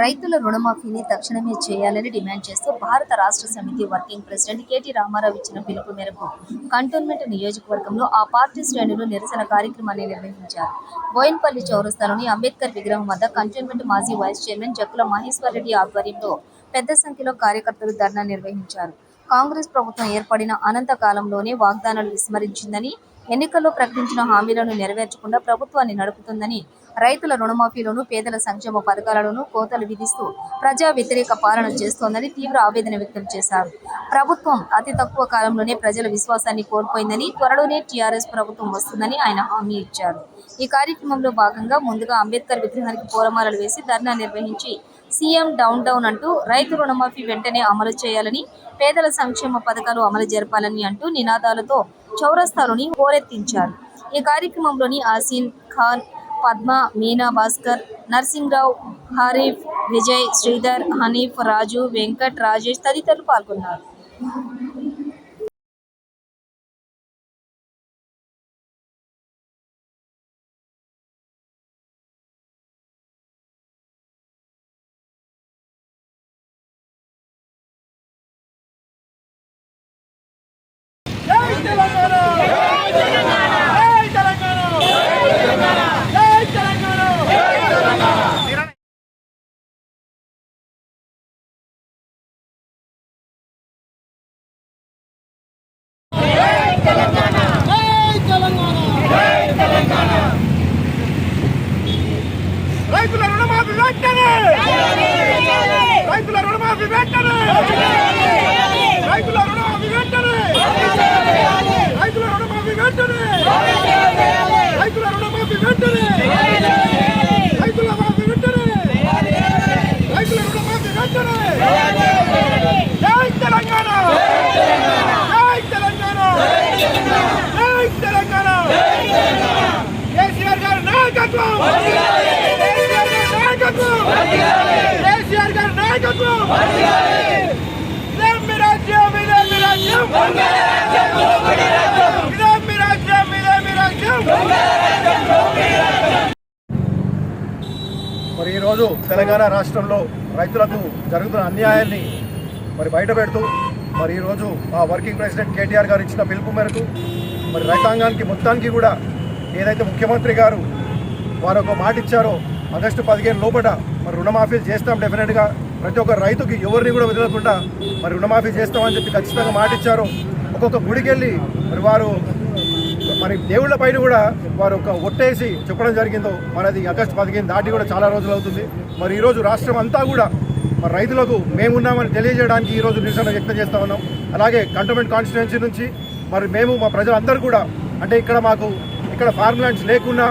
రైతుల రుణమాఫీని తక్షణమే చేయాలని డిమాండ్ చేస్తూ భారత రాష్ట్ర సమితి వర్కింగ్ ప్రెసిడెంట్ కేటీ రామారావు ఇచ్చిన పిలుపు మేరకు కంటోన్మెంట్ నియోజకవర్గంలో ఆ పార్టీ శ్రేణులు నిరసన కార్యక్రమాన్ని నిర్వహించారు. బోయిన్పల్లి చౌరస్తాలోని అంబేద్కర్ విగ్రహం వద్ద కంటోన్మెంట్ మాజీ వైస్ చైర్మన్ జక్కుల మహేశ్వర్ రెడ్డి ఆధ్వర్యంలో పెద్ద సంఖ్యలో కార్యకర్తలు ధర్నా నిర్వహించారు. కాంగ్రెస్ ప్రభుత్వం ఏర్పడిన అనంత కాలంలోనే వాగ్దానాలు విస్మరించిందని, ఎన్నికల్లో ప్రకటించిన హామీలను నెరవేర్చకుండా ప్రభుత్వాన్ని నడుపుతుందని, రైతుల రుణమాఫీలోనూ పేదల సంక్షేమ పథకాలలోనూ కోతలు విధిస్తూ ప్రజా వ్యతిరేక పాలన చేస్తోందని తీవ్ర ఆవేదన వ్యక్తం చేశారు. ప్రభుత్వం అతి తక్కువ కాలంలోనే ప్రజల విశ్వాసాన్ని కోల్పోయిందని, త్వరలోనే టీఆర్ఎస్ ప్రభుత్వం వస్తుందని ఆయన హామీ ఇచ్చారు. ఈ కార్యక్రమంలో భాగంగా ముందుగా అంబేద్కర్ విగ్రహానికి పూలమాలలు వేసి ధర్నా నిర్వహించి సీఎం డౌన్ అంటూ రైతు రుణమాఫీ వెంటనే అమలు చేయాలని, పేదల సంక్షేమ పథకాలు అమలు జరపాలని అంటూ నినాదాలతో చౌరస్తాలోని హోరెత్తించారు. ఈ కార్యక్రమంలోని ఆసిన్ ఖాన్, పద్మ, మీనా భాస్కర్, నర్సింగ్రావు, హరీఫ్, విజయ్, శ్రీధర్, హనీఫ్, రాజు, వెంకట్, రాజేష్ తదితరులు పాల్గొన్నారు. రైతుల రుణమాఫీ వెంటనే! రైతుల రుణమాఫీ వెంటనే! రైతుల రుణమాఫీ వెంటనే! రైతుల రుణమాఫీ వెంటనే! రైతుల రుణమాఫీ వెంటనే! రైతుల మాఫీ వెంటనే! రైతుల రుణమాఫీ వెంటనే! జై తెలంగాణ! జై తెలంగాణ! జై తెలంగాణ! కేసీఆర్ గారి నాయకత్వం! కేసీఆర్ గారి నాయకత్వం! ఇదేం మీ రాజ్యం! ఇదేం మీ రాజ్యం! ఇదేం మీ రాజ్యం! ఇదేం మీ రాజ్యం! మరి ఈరోజు తెలంగాణ రాష్ట్రంలో రైతులకు జరుగుతున్న అన్యాయాన్ని మరి బయటపెడుతూ మరి ఈరోజు మా వర్కింగ్ ప్రెసిడెంట్ కేటీఆర్ గారు ఇచ్చిన పిలుపు మేరకు మరి రైతాంగానికి మొత్తానికి కూడా ఏదైతే ముఖ్యమంత్రి గారు వారు ఒక మాట ఇచ్చారో ఆగస్టు 15 లోపల మరి రుణమాఫీ చేస్తాం, డెఫినెట్గా ప్రతి ఒక్క రైతుకి ఎవరిని కూడా వదలకుండా మరి రుణమాఫీ చేస్తామని చెప్పి ఖచ్చితంగా మాట ఇచ్చారు. ఒక్కొక్క గుడికి వెళ్ళి మరి వారు మరి దేవుళ్ళ పైన కూడా వారు ఒక ఒట్టేసి చెప్పడం జరిగిందో మనది ఆగస్టు 15 దాటి కూడా చాలా రోజులు అవుతుంది. మరి ఈరోజు రాష్ట్రం అంతా కూడా మరి రైతులకు మేమున్నామని తెలియజేయడానికి ఈరోజు నిరసన వ్యక్తం చేస్తూ ఉన్నాం. అలాగే కంటోన్మెంట్ కాన్స్టిట్యుయెన్సీ నుంచి మరి మేము మా ప్రజలందరూ కూడా అంటే ఇక్కడ ఫార్మ్ ల్యాండ్స్ లేకున్నా,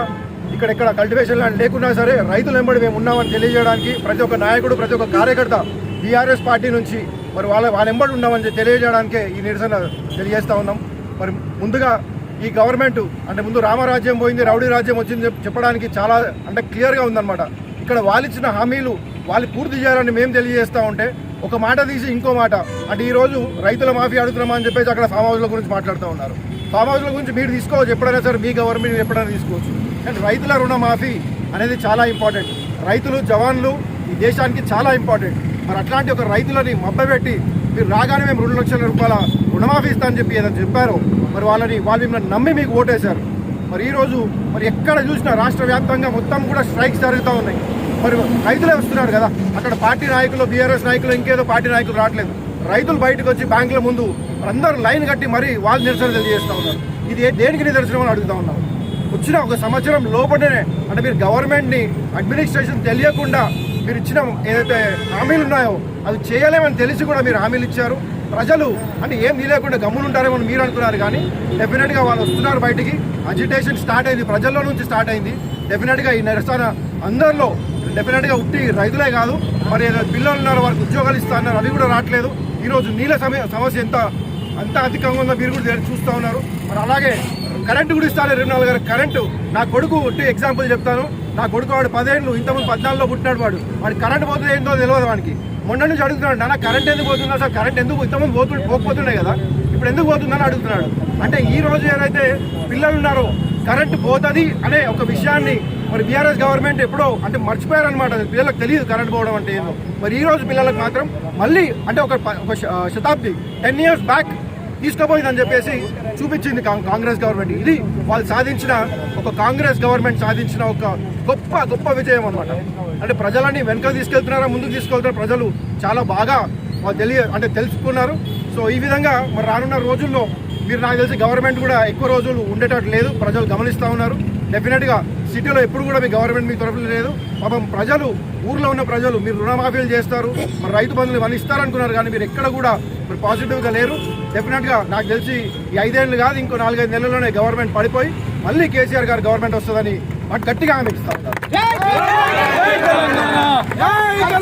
ఇక్కడ కల్టివేషన్ ల్యాండ్ లేకున్నా సరే రైతుల వెంబడి మేము ఉన్నామని తెలియజేయడానికి ప్రతి ఒక్క నాయకుడు, ప్రతి ఒక్క కార్యకర్త టీఆర్ఎస్ పార్టీ నుంచి మరి వాళ్ళ వెంబడి ఉన్నామని తెలియజేయడానికే ఈ నిరసన తెలియజేస్తూ ఉన్నాం. మరి ముందుగా ఈ గవర్నమెంట్ అంటే ముందు రామరాజ్యం పోయింది, రౌడీ రాజ్యం వచ్చింది చెప్పడానికి చాలా అంటే క్లియర్గా ఉందన్నమాట. ఇక్కడ వాళ్ళు ఇచ్చిన హామీలు వాళ్ళు పూర్తి చేయాలని మేము తెలియజేస్తూ ఉంటే ఒక మాట తీసి ఇంకో మాట అంటే ఈరోజు రైతుల మాఫీ అడుగుతున్నామని చెప్పేసి అక్కడ ఫామ్ హౌస్ల గురించి మాట్లాడుతూ ఉన్నారు. ఫామ్ హౌస్ల గురించి మీరు తీసుకోవచ్చు, ఎప్పుడైనా సరే మీ గవర్నమెంట్ ఎప్పుడైనా తీసుకోవచ్చు. కానీ రైతుల రుణమాఫీ అనేది చాలా ఇంపార్టెంట్. రైతులు, జవాన్లు ఈ దేశానికి చాలా ఇంపార్టెంట్. మరి అట్లాంటి ఒక రైతులని మభ్యపెట్టి మీరు రాగానే మేము 2 లక్షల రూపాయల రుణమాఫీ ఇస్తామని చెప్పి ఏదైనా చెప్పారో మరి వాళ్ళు మిమ్మల్ని నమ్మి మీకు ఓటేశారు. మరి ఈరోజు మరి ఎక్కడ చూసినా రాష్ట్ర వ్యాప్తంగా మొత్తం కూడా స్ట్రైక్స్ జరుగుతూ ఉన్నాయి. మరి రైతులే వస్తున్నారు కదా, అక్కడ పార్టీ నాయకులు, బీఆర్ఎస్ నాయకులు, ఇంకేదో పార్టీ నాయకులు రావట్లేదు. రైతులు బయటకు వచ్చి బ్యాంకుల ముందు అందరూ లైన్ కట్టి మరీ వాళ్ళు నిరసన తెలియజేస్తూ ఉన్నారు. ఇది దేనికి నిదర్శనం అని అడుగుతూ ఉన్నాం. వచ్చిన 1 సంవత్సరం లోపలనే అంటే మీరు గవర్నమెంట్ని అడ్మినిస్ట్రేషన్ తెలియకుండా మీరు ఇచ్చిన ఏదైతే హామీలు ఉన్నాయో అవి చేయలేమని తెలిసి కూడా మీరు హామీలు ఇచ్చారు. ప్రజలు అంటే ఏం తెలియకుండా గమ్మునుంటారేమో మీరు అనుకున్నారు, కానీ డెఫినెట్గా వాళ్ళు వస్తున్నారు బయటికి. అజిటేషన్ స్టార్ట్ అయింది, ప్రజల్లో నుంచి స్టార్ట్ అయింది. డెఫినెట్గా ఈ నిరసన అందరిలో డెఫినెట్గా ఉట్టి రైతులే కాదు, మరి ఏదైతే పిల్లలు ఉన్నారో వారికి ఉద్యోగాలు ఇస్తా అన్నారు, అవి కూడా రావట్లేదు. ఈరోజు నీళ్ళ సమస్య ఎంత అధికంగా ఉందో మీరు కూడా చూస్తూ ఉన్నారు. మరి అలాగే కరెంటు కూడా ఇస్తారు 24 గంటల కరెంటు. నా కొడుకు ఎగ్జాంపుల్ చెప్తాను. నా కొడుకు వాడు 10 ఏళ్ళు, ఇంతకుముందు 14లో పుట్టినాడు. వాడు కరెంటు పోతుంది ఏంటో తెలియదు. వాడికి మొన్న నుంచి అడుగుతున్నాడు, నాన్న కరెంట్ ఎందుకు పోతుందా సార్, కరెంట్ ఎందుకు ఇంతకుముందు పోకపోతున్నాయి కదా, ఇప్పుడు ఎందుకు పోతుందని అడుగుతున్నాడు. అంటే ఈ రోజు ఏదైతే పిల్లలు ఉన్నారో కరెంటు పోతుంది అనే ఒక విషయాన్ని మరి బీఆర్ఎస్ గవర్నమెంట్ ఎప్పుడో అంటే మర్చిపోయారనమాట, పిల్లలకు తెలియదు కరెంట్ పోవడం అంటే ఏందో. మరి ఈ రోజు పిల్లలకు మాత్రం మళ్ళీ అంటే ఒక శతాబ్ది 10 years బ్యాక్ తీసుకుపోయిందని చెప్పేసి చూపించింది కాంగ్రెస్ గవర్నమెంట్. ఇది వాళ్ళు సాధించిన ఒక కాంగ్రెస్ గవర్నమెంట్ సాధించిన ఒక గొప్ప విజయం అనమాట. అంటే ప్రజలని వెనక తీసుకెళ్తున్నారా ముందుకు తీసుకెళ్తున్నారా ప్రజలు చాలా బాగా వాళ్ళు తెలుసుకున్నారు. సో ఈ విధంగా మరి రానున్న రోజుల్లో మీరు నాకు తెలిసి గవర్నమెంట్ కూడా ఎక్కువ రోజులు ఉండేటట్టు లేదు, ప్రజలు గమనిస్తూ ఉన్నారు. డెఫినెట్గా సిటీలో ఎప్పుడు కూడా మీ గవర్నమెంట్ మీ తరఫున లేదు. పాపం ప్రజలు ఊర్లో ఉన్న ప్రజలు మీరు రుణమాఫీలు చేస్తారు, మరి రైతు బంధువులు ఇవన్నీ ఇస్తారనుకున్నారు, కానీ మీరు ఎక్కడ కూడా మీరు పాజిటివ్గా లేరు. డెఫినెట్గా నాకు తెలిసి ఈ 5 ఏళ్ళు కాదు ఇంకో 4-5 నెలల్లోనే గవర్నమెంట్ పడిపోయి మళ్ళీ కేసీఆర్ గారు గవర్నమెంట్ వస్తుందని మాకు గట్టిగా హామీ ఇస్తా ఉంటారు.